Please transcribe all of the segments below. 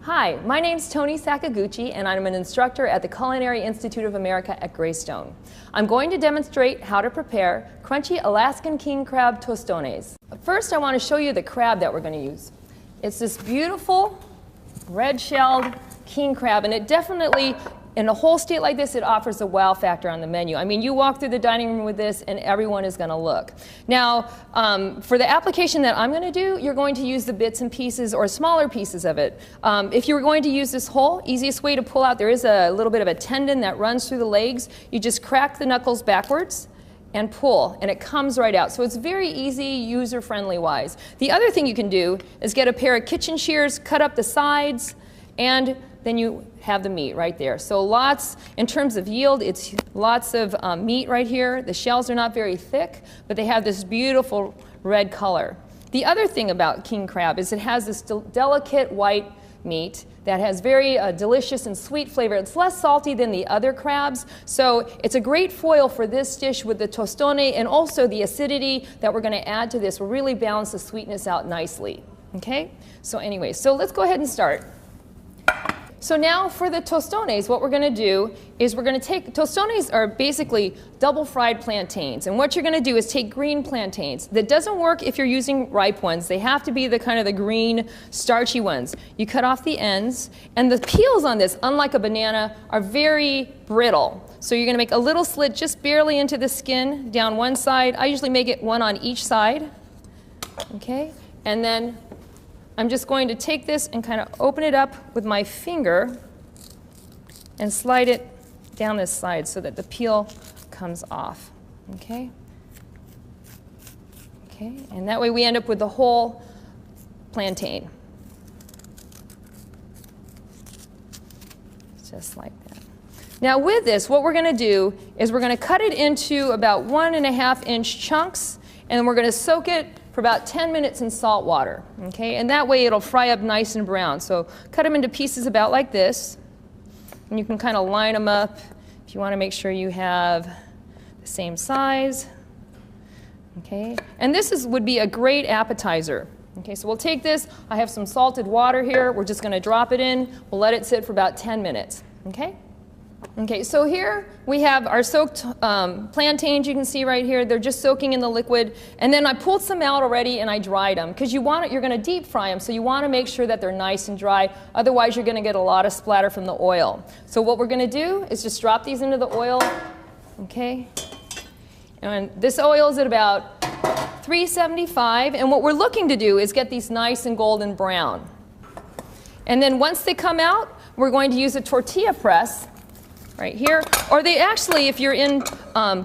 Hi, my name's Toni Sakaguchi and I'm an instructor at the Culinary Institute of America at Greystone. I'm going to demonstrate how to prepare crunchy Alaskan king crab tostones. First, I want to show you the crab that we're going to use. It's this beautiful red-shelled king crab, and it definitely, in a whole state like this, it offers a wow factor on the menu. I mean, you walk through the dining room with this and everyone is going to look. Now, for the application that I'm going to do, you're going to use the bits and pieces or smaller pieces of it. If you were going to use this whole, easiest way to pull out, there is a little bit of a tendon that runs through the legs. You just crack the knuckles backwards and pull, and it comes right out. So it's very easy, user-friendly wise. The other thing you can do is get a pair of kitchen shears, cut up the sides, and then you have the meat right there. So lots, in terms of yield, it's lots of meat right here. The shells are not very thick, but they have this beautiful red color. The other thing about king crab is it has this delicate white meat that has very delicious and sweet flavor. It's less salty than the other crabs, so it's a great foil for this dish with the tostone, and also the acidity that we're going to add to this will really balance the sweetness out nicely. Okay? So anyway, so let's go ahead and start. So now for the tostones, what we're going to do is we're going to take, tostones are basically double fried plantains, and what you're going to do is take green plantains. That doesn't work if you're using ripe ones. They have to be the kind of the green starchy ones. You cut off the ends, and the peels on this, unlike a banana, are very brittle. So you're going to make a little slit just barely into the skin down one side. I usually make it one on each side. Okay, and then I'm just going to take this and kind of open it up with my finger and slide it down this side so that the peel comes off. Okay? Okay, and that way we end up with the whole plantain. Just like that. Now with this, what we're going to do is we're going to cut it into about 1.5-inch chunks, and we're going to soak it for about 10 minutes in salt water, okay? And that way it'll fry up nice and brown. So cut them into pieces about like this, and you can kind of line them up if you want to make sure you have the same size, okay? And this would be a great appetizer. Okay, so we'll take this. I have some salted water here. We're just going to drop it in. We'll let it sit for about 10 minutes, okay? Okay, so here we have our soaked plantains. You can see right here, they're just soaking in the liquid. And then I pulled some out already and I dried them, because you're going to deep fry them, so you want to make sure that they're nice and dry. Otherwise, you're going to get a lot of splatter from the oil. So what we're going to do is just drop these into the oil. Okay, and this oil is at about 375. And what we're looking to do is get these nice and golden brown. And then once they come out, we're going to use a tortilla press right here. Or they actually, if you're in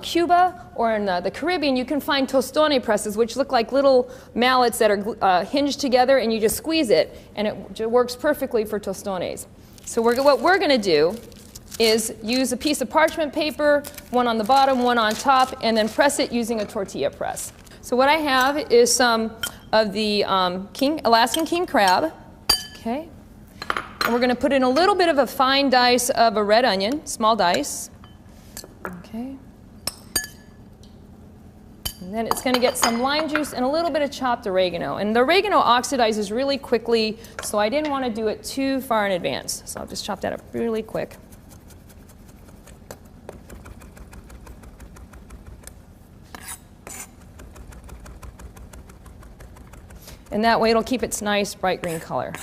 Cuba or in the Caribbean, you can find tostone presses, which look like little mallets that are hinged together, and you just squeeze it, and it works perfectly for tostones. So what we're going to do is use a piece of parchment paper, one on the bottom, one on top, and then press it using a tortilla press. So what I have is some of the Alaskan king crab. Okay. And we're going to put in a little bit of a fine dice of a red onion, small dice. Okay. And then it's going to get some lime juice and a little bit of chopped oregano. And the oregano oxidizes really quickly, so I didn't want to do it too far in advance. So I'll just chop that up really quick. And that way it'll keep its nice bright green color.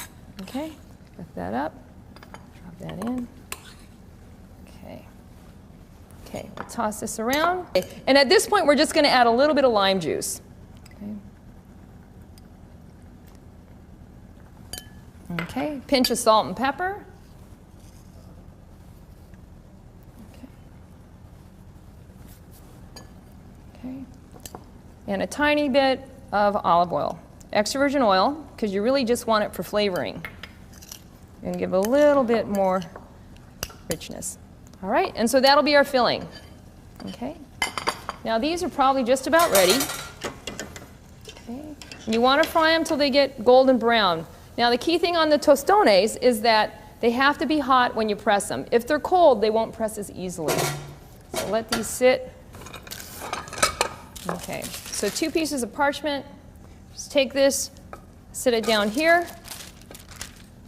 Okay. Lift that up, drop that in. Okay. Okay, we'll toss this around. Okay. And at this point, we're just going to add a little bit of lime juice. Okay. Okay, pinch of salt and pepper. Okay. Okay. And a tiny bit of olive oil. Extra virgin oil, because you really just want it for flavoring. And give a little bit more richness. All right, and so that'll be our filling. Okay. Now these are probably just about ready. Okay. And you want to fry them till they get golden brown. Now the key thing on the tostones is that they have to be hot when you press them. If they're cold, they won't press as easily. So let these sit. Okay, so 2 pieces of parchment. Just take this, sit it down here.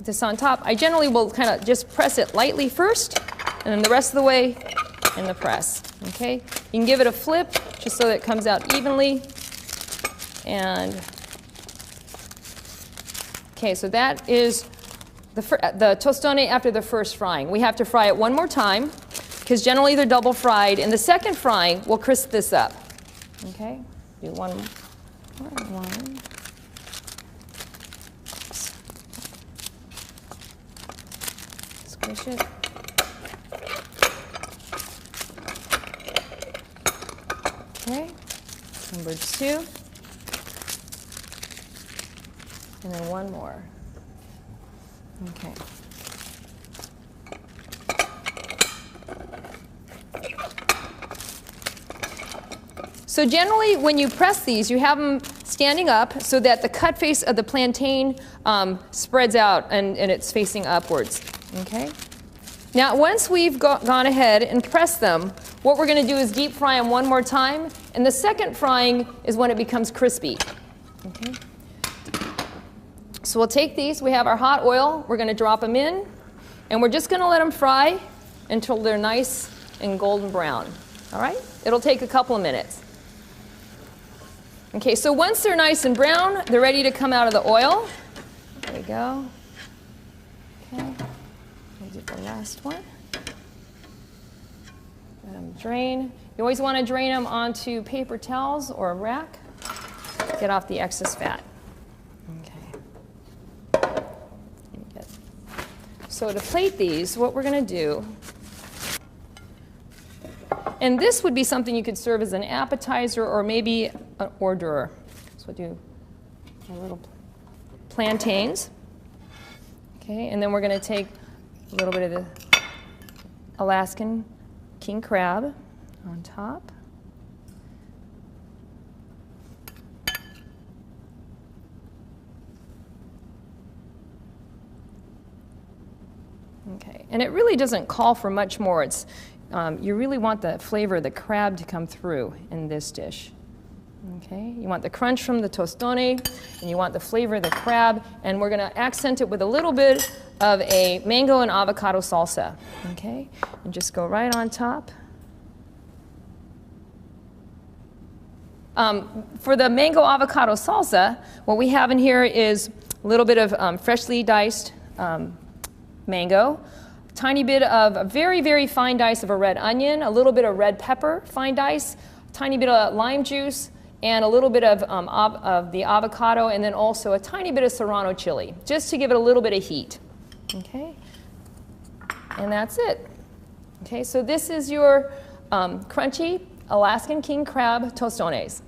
Put this on top. I generally will kind of just press it lightly first, and then the rest of the way in the press. Okay? You can give it a flip just so that it comes out evenly. And okay, so that is the tostone after the first frying. We have to fry it one more time because generally they're double fried, and the second frying will crisp this up. Okay? Do one more. Squish it. Okay, number 2. And then one more. Okay. So generally, when you press these, you have them standing up so that the cut face of the plantain spreads out and it's facing upwards. Okay? Now, once we've gone ahead and pressed them, what we're going to do is deep fry them one more time, and the second frying is when it becomes crispy. Okay? So we'll take these. We have our hot oil. We're going to drop them in, and we're just going to let them fry until they're nice and golden brown. All right? It'll take a couple of minutes. Okay, so once they're nice and brown, they're ready to come out of the oil. There we go. Okay, we'll do the last one. Let them drain. You always want to drain them onto paper towels or a rack. Get off the excess fat. Okay. So to plate these, what we're going to do, and this would be something you could serve as an appetizer or maybe an hors d'oeuvre. So we'll do a little plantains. Okay, and then we're going to take a little bit of the Alaskan king crab on top. Okay, and it really doesn't call for much more. It's you really want the flavor of the crab to come through in this dish. Okay, you want the crunch from the tostone, and you want the flavor of the crab, and we're going to accent it with a little bit of a mango and avocado salsa. Okay, and just go right on top. For the mango avocado salsa, what we have in here is a little bit of freshly diced mango, tiny bit of a very, very fine dice of a red onion, a little bit of red pepper, fine dice, tiny bit of lime juice, and a little bit of the avocado, and then also a tiny bit of serrano chili, just to give it a little bit of heat. Okay, and that's it. Okay, so this is your crunchy Alaskan king crab tostones.